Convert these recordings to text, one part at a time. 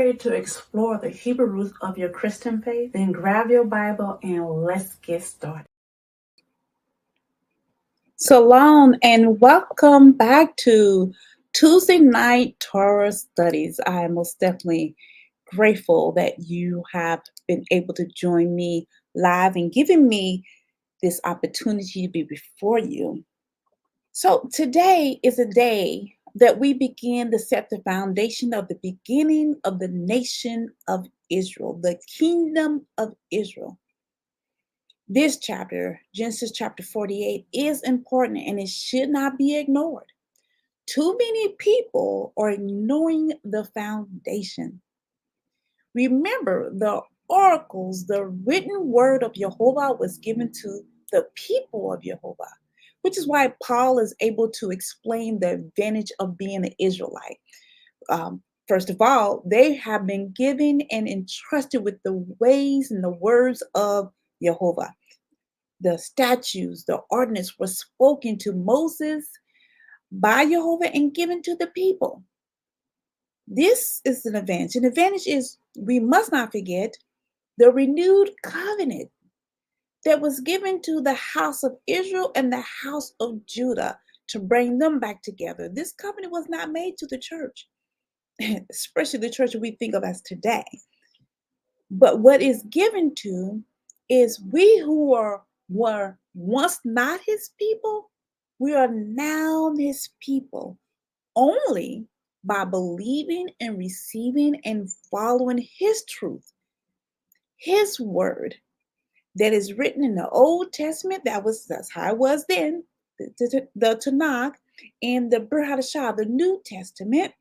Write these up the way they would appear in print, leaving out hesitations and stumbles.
ready to explore the Hebrew roots of your Christian faith? Then grab your Bible and let's get started. Shalom and welcome back to Tuesday night Torah Studies. I am most definitely grateful that you have been able to join me live and giving me this opportunity to be before you. So today is a day that we begin to set the foundation of the beginning of the nation of Israel, the kingdom of Israel. This chapter, Genesis chapter 48, is important and it should not be ignored. Too many people are ignoring the foundation. Remember, the oracles, the written word of Yehovah was given to the people of Yehovah, which is why Paul is able to explain the advantage of being an Israelite. First of all, they have been given and entrusted with the ways and the words of Yehovah. The statutes, the ordinance were spoken to Moses by Yehovah and given to the people. This is an advantage. An advantage is we must not forget the renewed covenant that was given to the house of Israel and the house of Judah to bring them back together. This covenant was not made to the church, especially the church we think of as today. But what is given to is we who were once not his people, we are now his people only by believing and receiving and following his truth, his word that is written in the Old Testament. That's how it was then, the Tanakh, and the Brit Hadashah, the New Testament,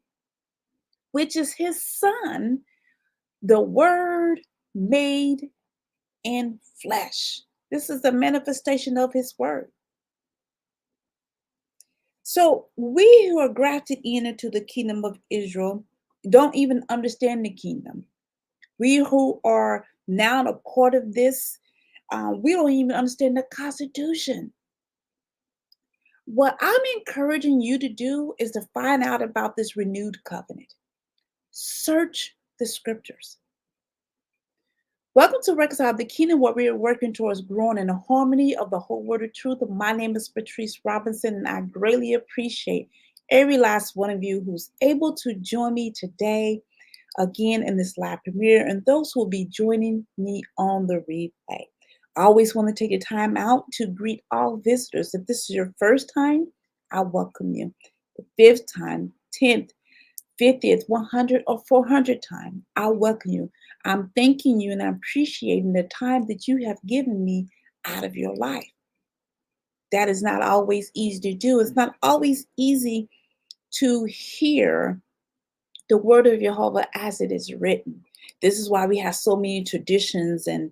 which is his son, the word made in flesh. This is the manifestation of his word. So we who are grafted into the kingdom of Israel don't even understand the kingdom. We who are now a part of this, we don't even understand the Constitution. What I'm encouraging you to do is to find out about this renewed covenant. Search the scriptures. Welcome to Reconcile, the kingdom where we are working towards growing in the harmony of the whole word of truth. My name is Patrice Robinson, and I greatly appreciate every last one of you who's able to join me today again in this live premiere, and those who will be joining me on the replay. I always want to take a time out to greet all visitors. If this is your first time, I welcome you. The 5th time, 10th, 50th, 100th, or 400th time, I welcome you. I'm thanking you and I'm appreciating the time that you have given me out of your life. That is not always easy to do. It's not always easy to hear the word of Yehovah as it is written. This is why we have so many traditions and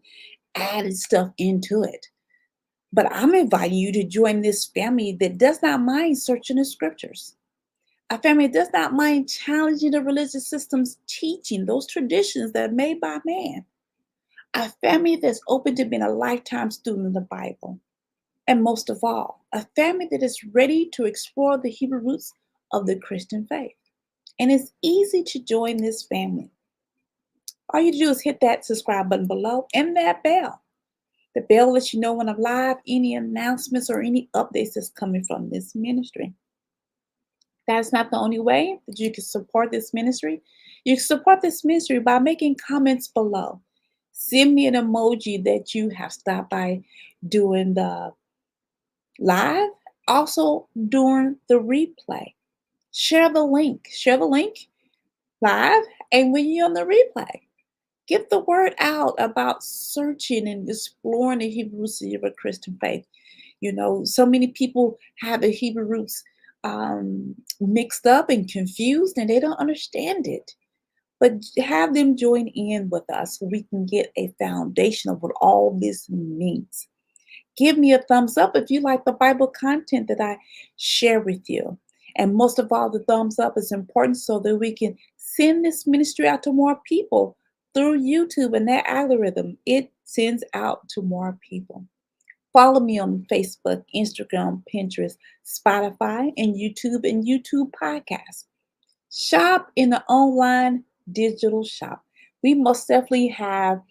added stuff into it. But I'm inviting you to join this family that does not mind searching the scriptures. A family that does not mind challenging the religious system's teaching, those traditions that are made by man. A family that's open to being a lifetime student of the Bible. And most of all, a family that is ready to explore the Hebrew roots of the Christian faith. And it's easy to join this family. All you do is hit that subscribe button below and that bell. The bell lets you know when I'm live, any announcements or any updates that's coming from this ministry. That's not the only way that you can support this ministry. You can support this ministry by making comments below. Send me an emoji that you have stopped by during the live, also during the replay. Share the link. Share the link live and when you're on the replay. Get the word out about searching and exploring the Hebrew roots of your Christian faith. You know, so many people have the Hebrew roots mixed up and confused, and they don't understand it. But have them join in with us so we can get a foundation of what all this means. Give me a thumbs up if you like the Bible content that I share with you. And most of all, the thumbs up is important so that we can send this ministry out to more people through YouTube and that algorithm. It sends out to more people. Follow me on Facebook, Instagram, Pinterest, Spotify, and YouTube Podcast. Shop in the online digital shop. We most definitely have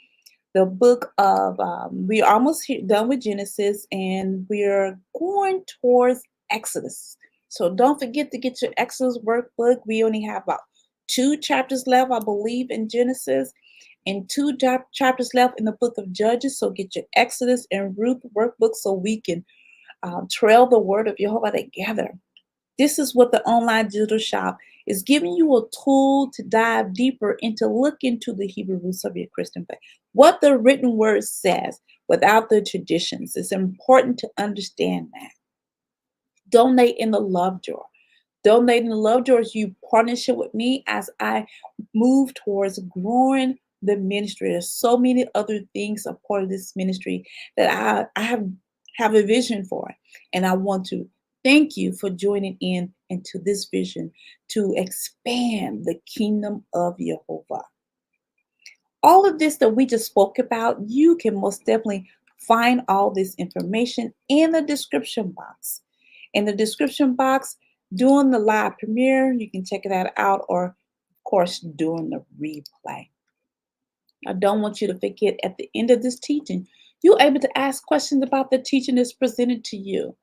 the book of, we're almost done with Genesis and we're going towards Exodus. So don't forget to get your Exodus workbook. We only have about 2 chapters left, I believe, in Genesis and chapters left in the book of Judges. So get your Exodus and Ruth workbook so we can trail the word of Yehovah together. This is what the online digital shop is giving you a tool to dive deeper into look into the Hebrew roots of your Christian faith. What the written word says without the traditions. It's important to understand that. Donate in the love jar. Donate in the love jar as you partnership with me as I move towards growing the ministry. There's so many other things a part of this ministry that I have a vision for. And I want to thank you for joining in into this vision to expand the kingdom of Yehovah. All of this that we just spoke about, you can most definitely find all this information in the description box. In the description box, during the live premiere, you can check that out, or of course, during the replay. I don't want you to forget at the end of this teaching, you're able to ask questions about the teaching that's presented to you.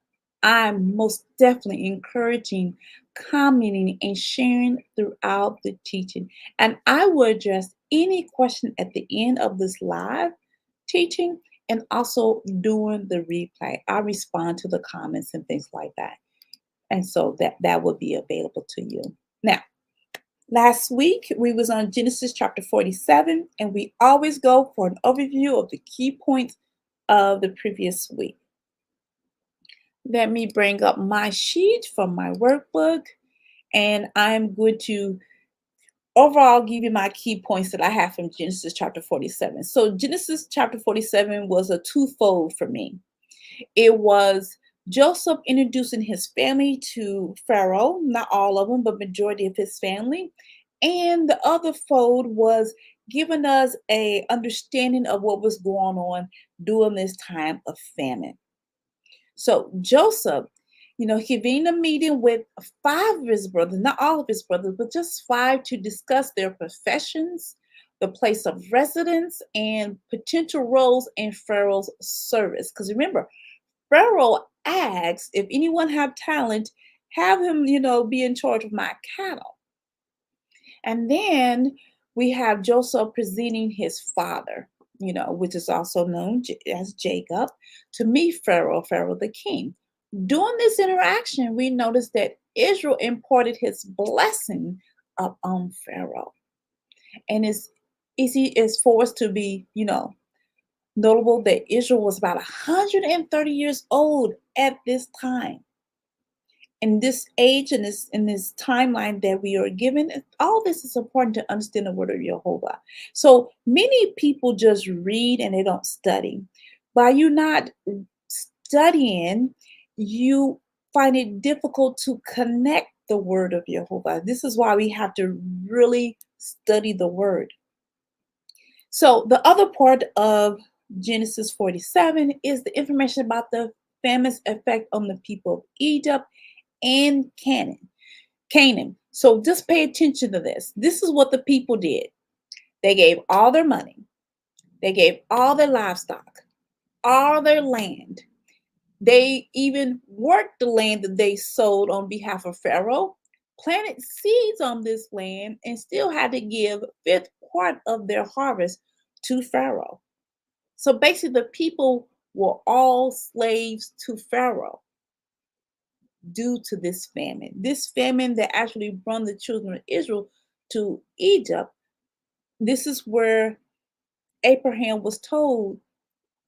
I'm most definitely encouraging, commenting, and sharing throughout the teaching. And I will address any question at the end of this live teaching and also during the replay. I respond to the comments and things like that. And so that will be available to you. Now, last week we was on Genesis chapter 47, and we always go for an overview of the key points of the previous week. Let me bring up my sheet from my workbook, and I'm going to overall give you my key points that I have from Genesis chapter 47. So Genesis chapter 47 was a twofold for me. It was Joseph introducing his family to Pharaoh, not all of them, but majority of his family. And the other fold was giving us a understanding of what was going on during this time of famine. So Joseph, he been in a meeting with 5 of his brothers, not all of his brothers, but just 5 to discuss their professions, the place of residence, and potential roles in Pharaoh's service. Because remember, Pharaoh asks if anyone have talent, have him, be in charge of my cattle. And then we have Joseph presenting his father, which is also known as Jacob, to meet Pharaoh the king. During this interaction, we notice that Israel imparted his blessing upon Pharaoh. And he is forced to be, notable that Israel was about 130 years old at this time. In this age and this timeline that we are given, all this is important to understand the word of Yehovah. So many people just read and they don't study. By you not studying, you find it difficult to connect the word of Yehovah. This is why we have to really study the word. So the other part of Genesis 47 is the information about the famine's effect on the people of Egypt and Canaan. So just pay attention to this. This is what the people did. They gave all their money. They gave all their livestock, all their land. They even worked the land that they sold on behalf of Pharaoh, planted seeds on this land, and still had to give 5th part of their harvest to Pharaoh. So basically, the people were all slaves to Pharaoh due to this famine. This famine that actually brought the children of Israel to Egypt. This is where Abraham was told.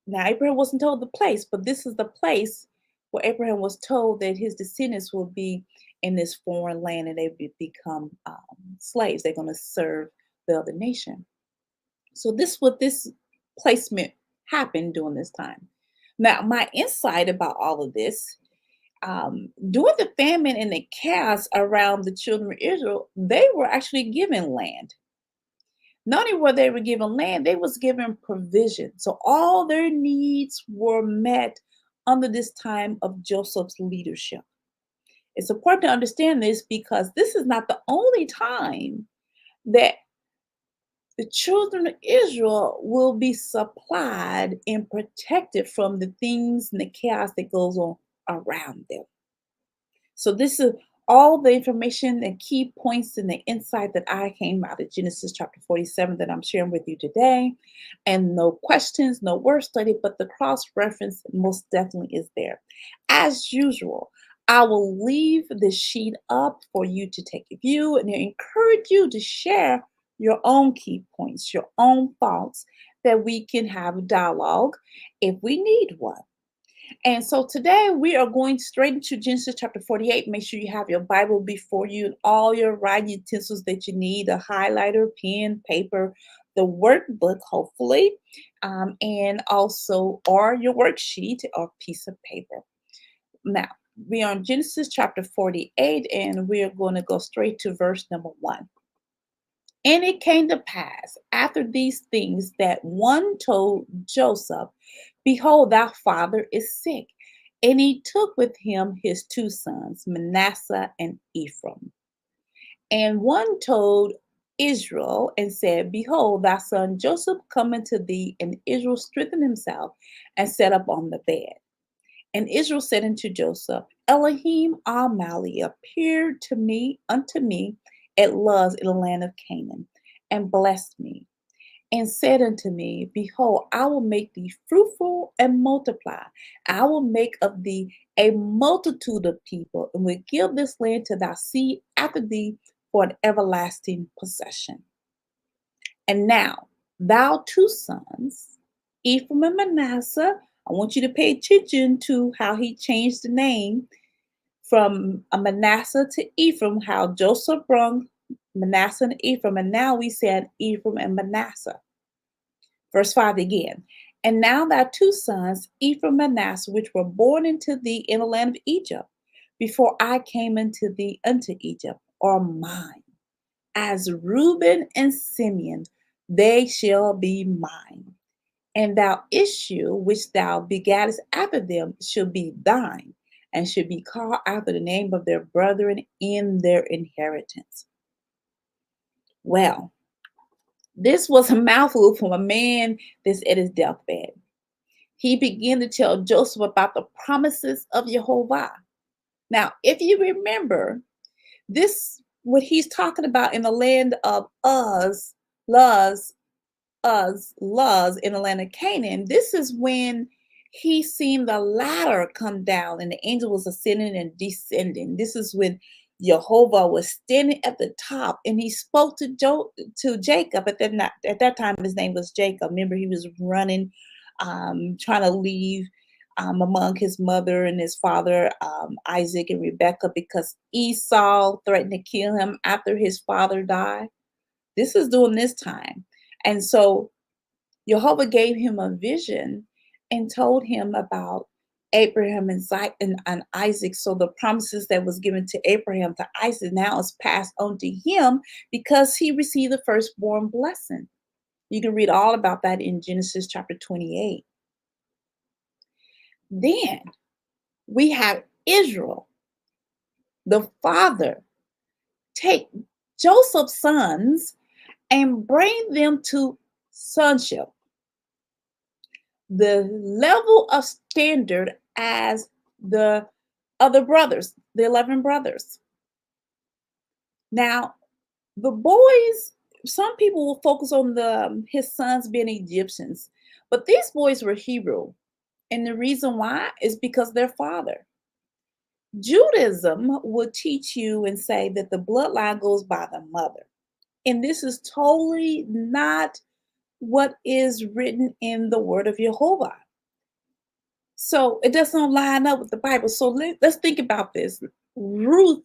Now, Abraham wasn't told the place, but this is the place where Abraham was told that his descendants will be in this foreign land and they become slaves. They're going to serve the other nation. So this placement happened during this time. Now, my insight about all of this, during the famine and the chaos around the children of Israel, they were actually given land. Not only were they given land, they was given provision. So all their needs were met under this time of Joseph's leadership. It's important to understand this because this is not the only time that the children of Israel will be supplied and protected from the things and the chaos that goes on around them. So this is all the information and key points and the insight that I came out of Genesis chapter 47 that I'm sharing with you today. And no questions, no word study, but the cross reference most definitely is there. As usual, I will leave the sheet up for you to take a view and encourage you to share your own key points, your own thoughts, that we can have dialogue if we need one. And so today we are going straight into Genesis chapter 48. Make sure you have your Bible before you and all your writing utensils that you need, a highlighter, pen, paper, the workbook, hopefully, and also or your worksheet or piece of paper. Now, we are on Genesis chapter 48, and we are going to go straight to verse number 1. And it came to pass after these things that one told Joseph, behold, thy father is sick. And he took with him his two sons, Manasseh and Ephraim. And one told Israel and said, behold, thy son Joseph cometh to thee. And Israel strengthened himself and sat up on the bed. And Israel said unto Joseph, Elohim Almighty appeared unto me at Luz in the land of Canaan, and blessed me, and said unto me, behold, I will make thee fruitful and multiply. I will make of thee a multitude of people, and will give this land to thy seed after thee for an everlasting possession. And now, thou two sons, Ephraim and Manasseh, I want you to pay attention to how he changed the name from Manasseh to Ephraim, how Joseph brung Manasseh and Ephraim, and now we said Ephraim and Manasseh. Verse 5 again. And now thy two sons, Ephraim and Manasseh, which were born into thee in the land of Egypt, before I came into thee unto Egypt, are mine. As Reuben and Simeon, they shall be mine. And thou issue which thou begattest after them shall be thine, and should be called after the name of their brethren in their inheritance. Well, this was a mouthful from a man that's at his deathbed. He began to tell Joseph about the promises of Yehovah. Now, if you remember, this what he's talking about in the land of Luz in the land of Canaan. This is when he seen the ladder come down and the angel was ascending and descending. This is when Yehovah was standing at the top, and he spoke to Jacob. At that time, his name was Jacob. Remember, he was running, trying to leave among his mother and his father, Isaac and Rebekah, because Esau threatened to kill him after his father died. This is during this time. And so Jehovah gave him a vision and told him about Abraham and Isaac. So the promises that was given to Abraham to Isaac now is passed on to him because he received the firstborn blessing. You can read all about that in Genesis chapter 28. Then we have Israel, the father, take Joseph's sons and bring them to sonship, the level of standard as the other brothers, the 11 brothers. Now, the boys, some people will focus on his sons being Egyptians, but these boys were Hebrew. And the reason why is because their father. Judaism will teach you and say that the bloodline goes by the mother. And this is totally not what is written in the word of Yehovah. So it doesn't line up with the Bible. So let's think about this. Ruth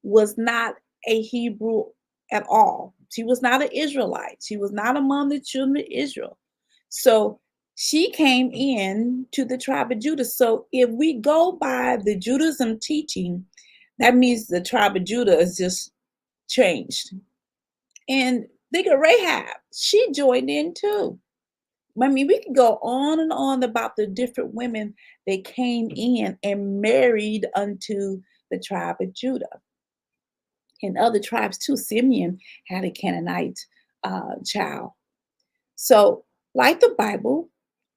was not a Hebrew at all. She was not an Israelite. She was not among the children of Israel. So she came in to the tribe of Judah. So if we go by the Judaism teaching, that means the tribe of Judah is just changed. And think of Rahab. She joined in too. I mean, we could go on and on about the different women that came in and married unto the tribe of Judah. And other tribes too. Simeon had a Canaanite child. So, like the Bible,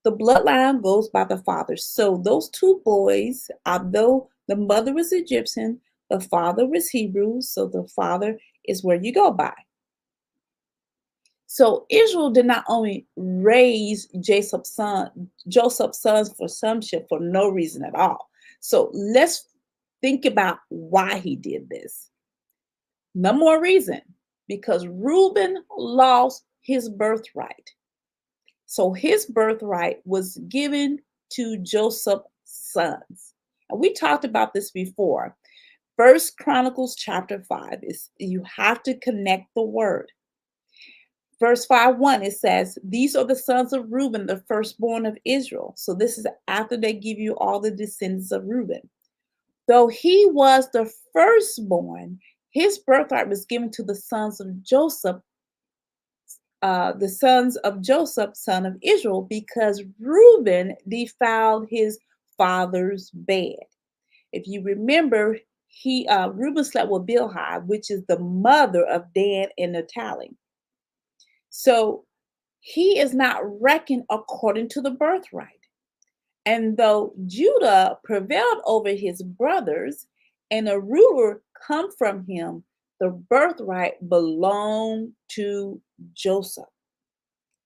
the bloodline goes by the father. So, those two boys, although the mother was Egyptian, the father was Hebrew. So, the father is where you go by. So, Israel did not only raise Joseph's sons for sonship for no reason at all. So, let's think about why he did this. No more reason, because Reuben lost his birthright. So his birthright was given to Joseph's sons. And we talked about this before. First Chronicles chapter 5 is you have to connect the word. Verse 5:1, it says, "These are the sons of Reuben, the firstborn of Israel." So this is after they give you all the descendants of Reuben. Though he was the firstborn, his birthright was given to the sons of Joseph, son of Israel, because Reuben defiled his father's bed. If you remember, Reuben slept with Bilhah, which is the mother of Dan and Naphtali. So he is not reckoned according to the birthright. And though Judah prevailed over his brothers and a ruler come from him, the birthright belonged to Joseph.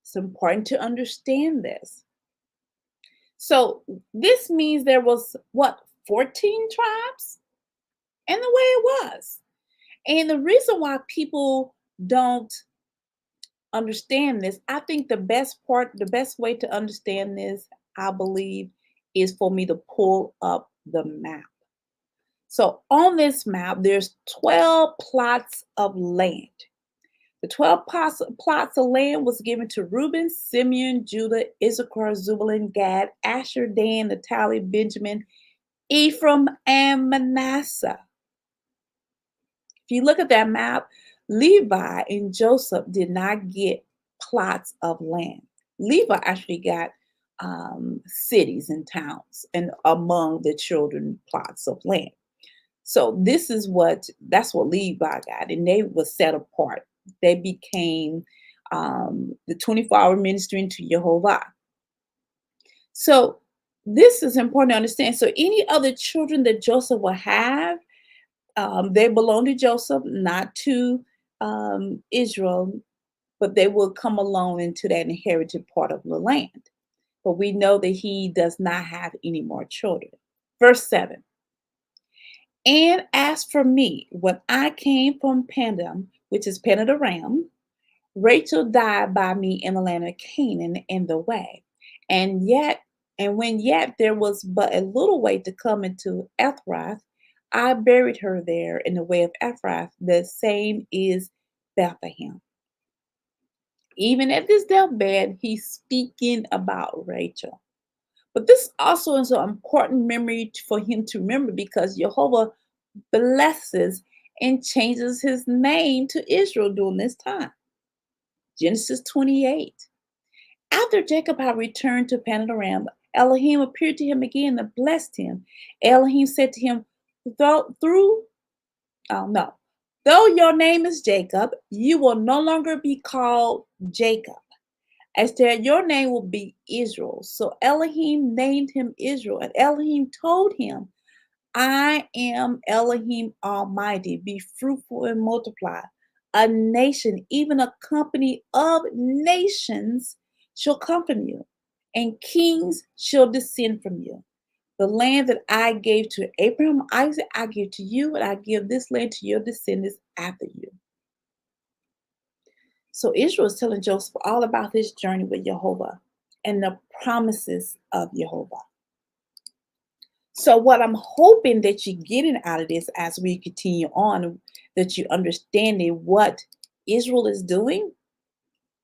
It's important to understand this. So this means there was what, 14 tribes? And the way it was. And the reason why people don't understand this, I think the best way to understand this, I believe, is for me to pull up the map. So on this map, there's 12 plots of land. The 12 plots of land was given to Reuben, Simeon, Judah, Issachar, Zebulun, Gad, Asher, Dan, Naphtali, Benjamin, Ephraim, and Manasseh. If you look at that map, Levi and Joseph did not get plots of land. Levi actually got cities and towns, and among the children, plots of land. So that's what Levi got, and they were set apart. They became the 24-hour ministry to Yehovah. So this is important to understand. So any other children that Joseph will have, they belong to Joseph, not to Israel, but they will come along into that inherited part of the land. But we know that he does not have any more children. Verse 7. "And as for me, when I came from Padam, which is Aram, Rachel died by me in the land of Canaan in the way. And when yet there was but a little way to come into Ephrath, I buried her there in the way of Ephrath. The same is Bethlehem." Even at this deathbed, he's speaking about Rachel. But this also is an important memory for him to remember, because Yehovah blesses and changes his name to Israel during this time. Genesis 28. "After Jacob had returned to Aram, Elohim appeared to him again and blessed him. Elohim said to him, though, through, oh no, though your name is Jacob, you will no longer be called Jacob. Instead, your name will be Israel." So Elohim named him Israel, and Elohim told him, "I am Elohim Almighty. Be fruitful and multiply. A nation, even a company of nations, shall come from you, and kings shall descend from you. The land that I gave to Abraham, Isaac, I give to you, and I give this land to your descendants after you." So Israel is telling Joseph all about his journey with Yehovah and the promises of Yehovah. So what I'm hoping that you're getting out of this as we continue on, that you understanding what Israel is doing.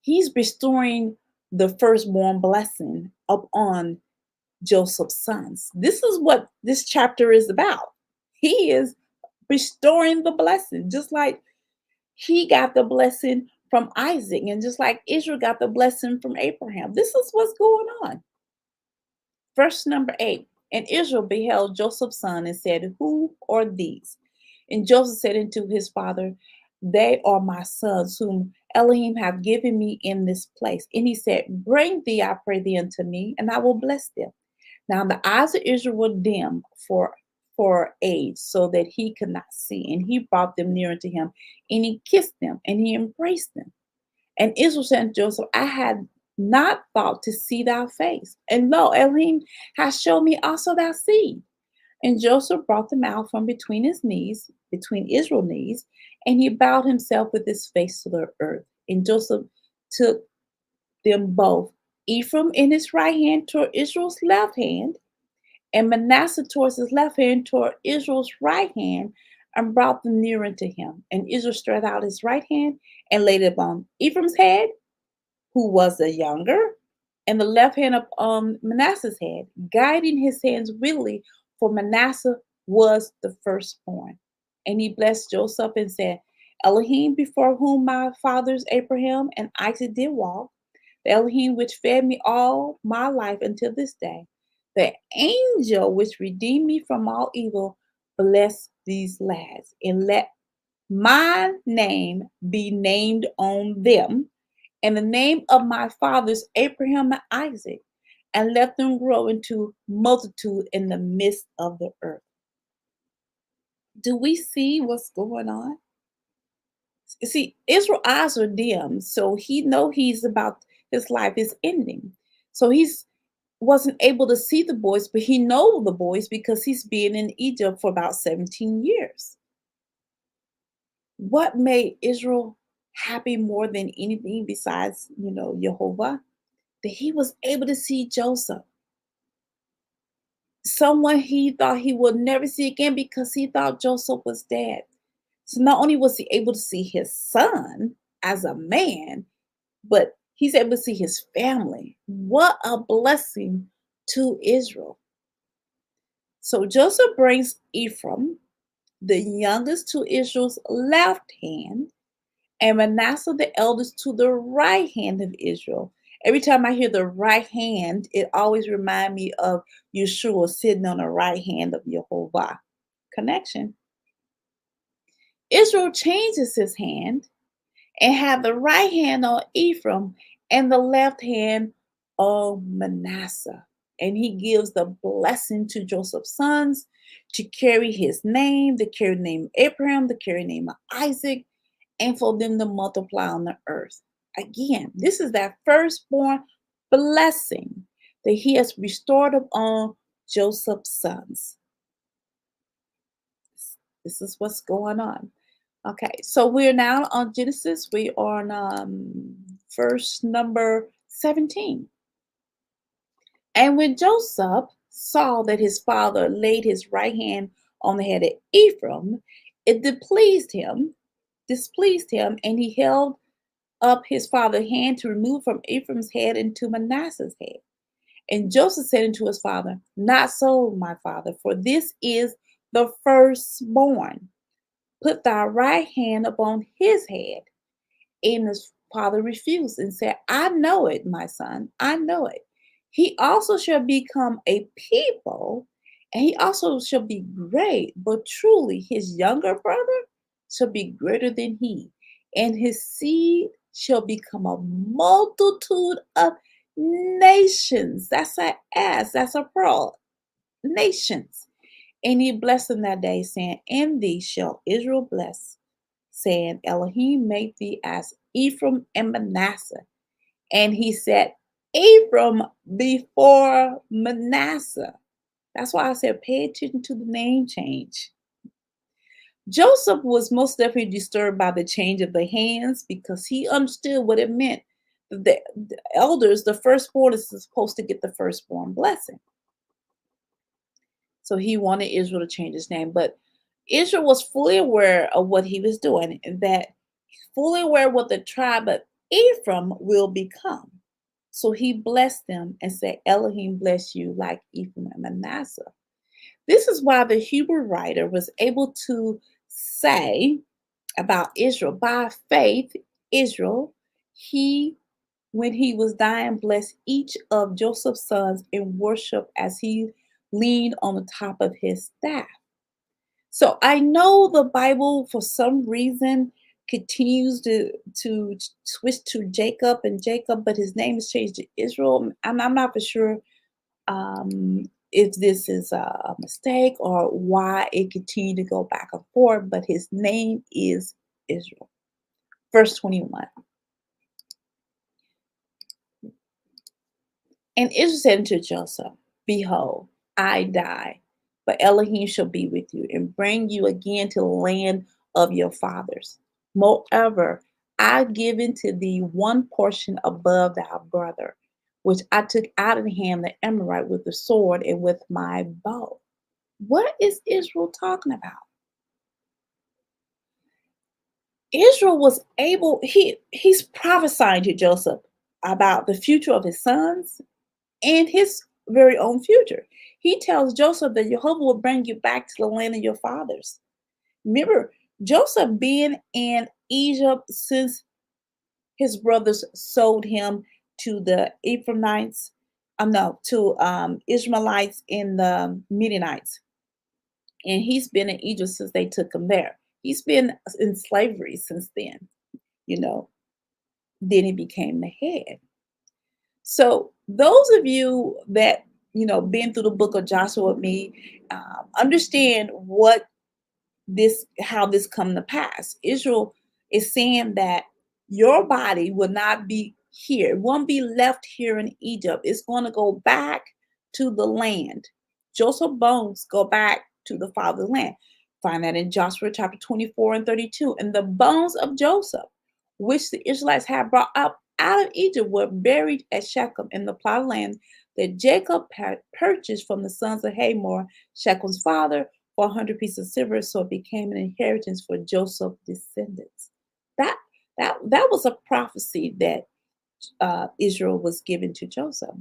He's restoring the firstborn blessing upon Joseph's sons. This is what this chapter is about. He is restoring the blessing, just like he got the blessing from Isaac, and just like Israel got the blessing from Abraham. This is what's going on. Verse number 8. "And Israel beheld Joseph's son and said, Who are these? And Joseph said unto his father, They are my sons, whom Elohim have given me in this place. And he said, bring thee, I pray thee, unto me, and I will bless them. Now the eyes of Israel were dim for age, so that he could not see. And he brought them near unto him, and he kissed them, and he embraced them. And Israel said unto Joseph, I had not thought to see thy face. And lo, Elohim has shown me also thy seed. And Joseph brought them out from between his knees, between Israel's knees, and he bowed himself with his face to the earth. And Joseph took them both, Ephraim in his right hand toward Israel's left hand, and Manasseh towards his left hand toward Israel's right hand, and brought them near unto him. And Israel stretched out his right hand and laid it upon Ephraim's head, who was the younger, and the left hand upon Manasseh's head, guiding his hands willingly, for Manasseh was the firstborn. And he blessed Joseph and said, Elohim, before whom my fathers Abraham and Isaac did walk, the Elohim which fed me all my life until this day, the angel which redeemed me from all evil, bless these lads, and let my name be named on them, and the name of my fathers Abraham and Isaac, and let them grow into multitude in the midst of the earth. Do we see what's going on? See, Israel's eyes are dim, so he know he's about his life is ending. So he's wasn't able to see the boys, but he know the boys because he's been in Egypt for about 17 years. What made Israel happy more than anything besides, Yehovah? That he was able to see Joseph, someone he thought he would never see again because he thought Joseph was dead. So not only was he able to see his son as a man, but he's able to see his family. What a blessing to Israel. So Joseph brings Ephraim, the youngest, to Israel's left hand, and Manasseh, the eldest, to the right hand of Israel. Every time I hear the right hand, it always reminds me of Yeshua sitting on the right hand of Yehovah. Connection. Israel changes his hand and had the right hand on Ephraim and the left hand on Manasseh. And he gives the blessing to Joseph's sons to carry his name, to carry the name of Abraham, to carry the name of Isaac, and for them to multiply on the earth. Again, this is that firstborn blessing that he has restored upon Joseph's sons. This is what's going on. Okay, so we're now on Genesis. We are on verse number 17. And when Joseph saw that his father laid his right hand on the head of Ephraim, it displeased him, and he held up his father's hand to remove from Ephraim's head into Manasseh's head. And Joseph said unto his father, Not so, my father, for this is the firstborn. Put thy right hand upon his head. And his father refused and said, I know it, my son, I know it. He also shall become a people, and he also shall be great, but truly his younger brother shall be greater than he, and his seed shall become a multitude of nations. That's an S, that's a pearl. Nations. And he blessed them that day, saying, In thee shall Israel bless, saying, Elohim make thee as Ephraim and Manasseh. And he said, Ephraim before Manasseh. That's why I said, pay attention to the name change. Joseph was most definitely disturbed by the change of the hands because he understood what it meant. The elders, the firstborn, is supposed to get the firstborn blessing. So he wanted Israel to change his name. But Israel was fully aware of what he was doing, and that fully aware what the tribe of Ephraim will become. So he blessed them and said, Elohim bless you like Ephraim and Manasseh. This is why the Hebrew writer was able to say about Israel, by faith, Israel, when he was dying, blessed each of Joseph's sons in worship as he leaned on the top of his staff. So I know the Bible, for some reason, continues to switch to Jacob and Jacob, but his name is changed to Israel. I'm not for sure if this is a mistake or why it continued to go back and forth, but his name is Israel. Verse 21. And Israel said unto Joseph, Behold, I die, but Elohim shall be with you and bring you again to the land of your fathers. Moreover, I give unto thee one portion above thy brother, which I took out of the hand of the Amorite with the sword and with my bow. What is Israel talking about? Israel was able, he's prophesying to Joseph about the future of his sons and his very own future. He tells Joseph that Yehovah will bring you back to the land of your fathers. Remember, Joseph been in Egypt since his brothers sold him to the Ephraimites, to Ishmaelites and the Midianites. And he's been in Egypt since they took him there. He's been in slavery since then, you know. Then he became the head. So those of you that been through the book of Joshua with me, understand how this come to pass. Israel is saying that your body will not be here, it won't be left here in Egypt. It's going to go back to the land. Joseph's bones go back to the father's land. Find that in Joshua chapter 24 and 32. And the bones of Joseph, which the Israelites had brought up out of Egypt, were buried at Shechem in the plot of land that Jacob had purchased from the sons of Hamor, Shechem's father, for 100 pieces of silver, so it became an inheritance for Joseph's descendants. That was a prophecy that Israel was given to Joseph.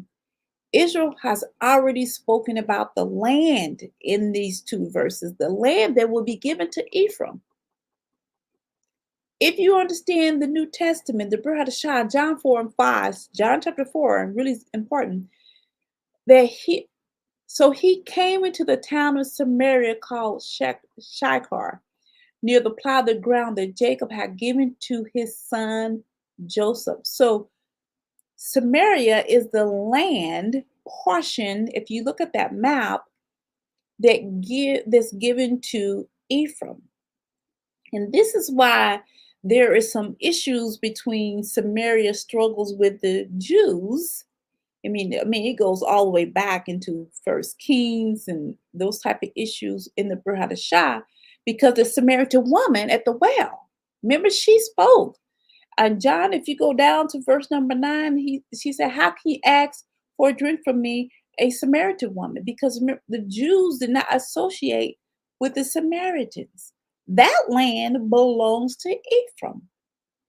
Israel has already spoken about the land in these two verses, the land that will be given to Ephraim. If you understand the New Testament, the Brit Hadashah, John 4 and 5, John chapter 4, and really important, that he came into the town of Samaria called Sychar, near the plow of the ground that Jacob had given to his son Joseph. So Samaria is the land portion, if you look at that map, that's given to Ephraim. And this is why there is some issues between Samaria struggles with the Jews. I mean, it goes all the way back into First Kings and those type of issues in the Brit Hadashah, because the Samaritan woman at the well, remember, she spoke. And John, if you go down to verse number 9, she said, "How can you ask for a drink from me, a Samaritan woman?" Because the Jews did not associate with the Samaritans. That land belongs to Ephraim.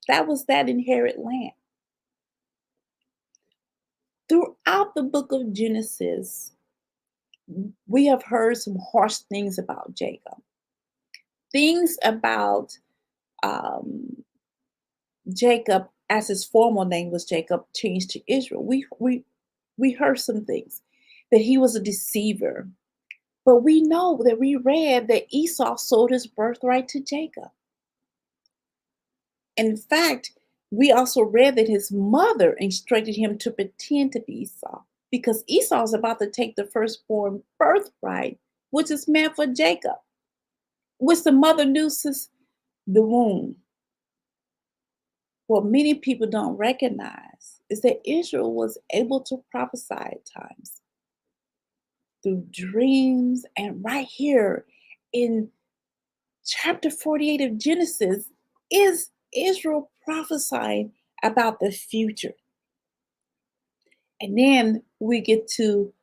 That was that inherit land. Throughout the book of Genesis, we have heard some harsh things about Jacob. Things about Jacob, as his formal name was Jacob, changed to Israel. We heard some things, that he was a deceiver. But we know that we read that Esau sold his birthright to Jacob. In fact, we also read that his mother instructed him to pretend to be Esau, because Esau is about to take the firstborn birthright, which is meant for Jacob, which the mother knew since the womb. What many people don't recognize is that Israel was able to prophesy at times through dreams. And right here in chapter 48 of Genesis is Israel prophesying about the future. And then we get to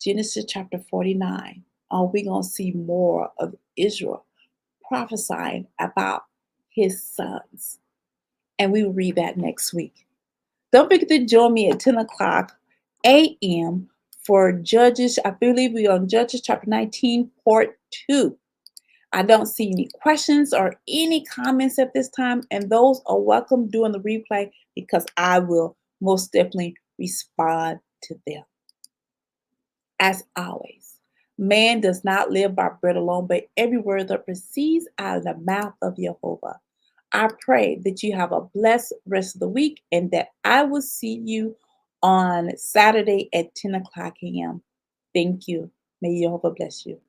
Genesis chapter 49. We're going to see more of Israel prophesying about his sons. And we will read that next week. Don't forget to join me at 10 o'clock a.m. for Judges. I believe we're on Judges chapter 19, part 2. I don't see any questions or any comments at this time, and those are welcome during the replay, because I will most definitely respond to them. As always, man does not live by bread alone, but every word that proceeds out of the mouth of Yehovah. I pray that you have a blessed rest of the week and that I will see you on Saturday at 10 o'clock a.m. Thank you. May Jehovah bless you.